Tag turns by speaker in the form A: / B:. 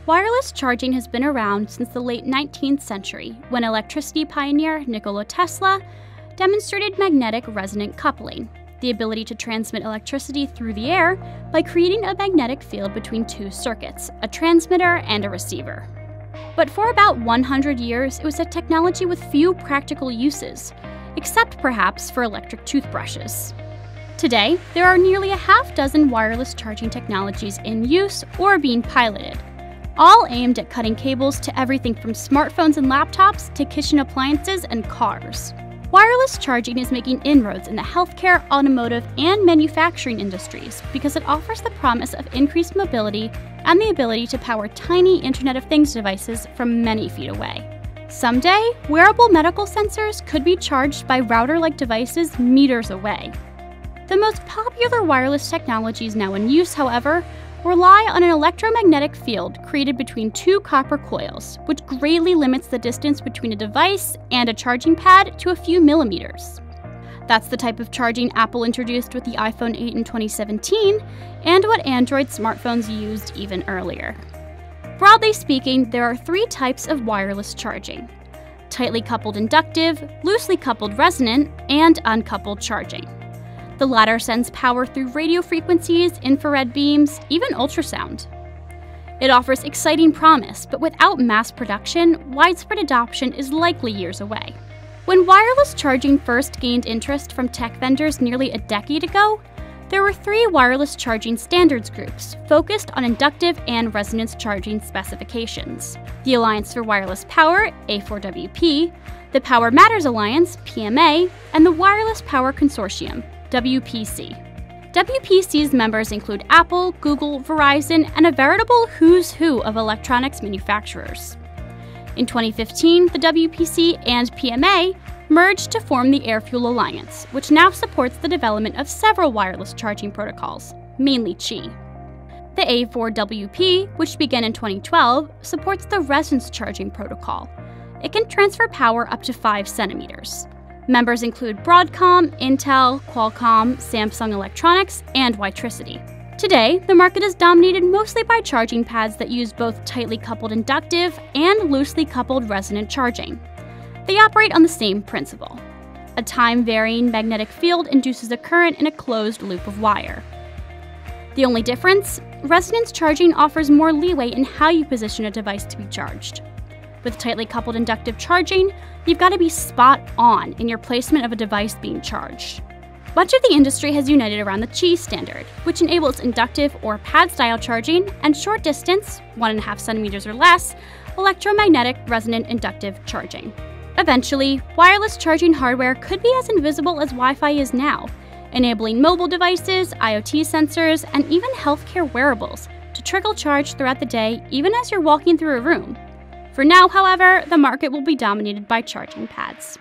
A: Wireless charging has been around since the late 19th century, when electricity pioneer Nikola Tesla demonstrated magnetic resonant coupling, the ability to transmit electricity through the air by creating a magnetic field between two circuits, a transmitter and a receiver. But for about 100 years, it was a technology with few practical uses, except perhaps for electric toothbrushes. Today, there are nearly a half dozen wireless charging technologies in use or being piloted, all aimed at cutting cables to everything from smartphones and laptops to kitchen appliances and cars. Wireless charging is making inroads in the healthcare, automotive, and manufacturing industries because it offers the promise of increased mobility and the ability to power tiny Internet of Things devices from many feet away. Someday, wearable medical sensors could be charged by router-like devices meters away. The most popular wireless technologies now in use, however, rely on an electromagnetic field created between two copper coils, which greatly limits the distance between a device and a charging pad to a few millimeters. That's the type of charging Apple introduced with the iPhone 8 in 2017, and what Android smartphones used even earlier. Broadly speaking, there are three types of wireless charging: tightly coupled inductive, loosely coupled resonant, and uncoupled charging. The latter sends power through radio frequencies, infrared beams, even ultrasound. It offers exciting promise, but without mass production, widespread adoption is likely years away. When wireless charging first gained interest from tech vendors nearly a decade ago, there were three wireless charging standards groups focused on inductive and resonance charging specifications: the Alliance for Wireless Power, A4WP, the Power Matters Alliance, PMA, and the Wireless Power Consortium, WPC. WPC's members include Apple, Google, Verizon, and a veritable who's who of electronics manufacturers. In 2015, the WPC and PMA merged to form the AirFuel Alliance, which now supports the development of several wireless charging protocols, mainly Qi. The A4WP, which began in 2012, supports the resonance charging protocol. It can transfer power up to 5 centimeters. Members include Broadcom, Intel, Qualcomm, Samsung Electronics, and Witricity. Today, the market is dominated mostly by charging pads that use both tightly coupled inductive and loosely coupled resonant charging. They operate on the same principle. A time-varying magnetic field induces a current in a closed loop of wire. The only difference? Resonance charging offers more leeway in how you position a device to be charged. With tightly coupled inductive charging, you've got to be spot on in your placement of a device being charged. Much of the industry has united around the Qi standard, which enables inductive or pad-style charging and short distance, 1.5 centimeters or less, electromagnetic resonant inductive charging. Eventually, wireless charging hardware could be as invisible as Wi-Fi is now, enabling mobile devices, IoT sensors, and even healthcare wearables to trickle charge throughout the day even as you're walking through a room. For now, however, the market will be dominated by charging pads.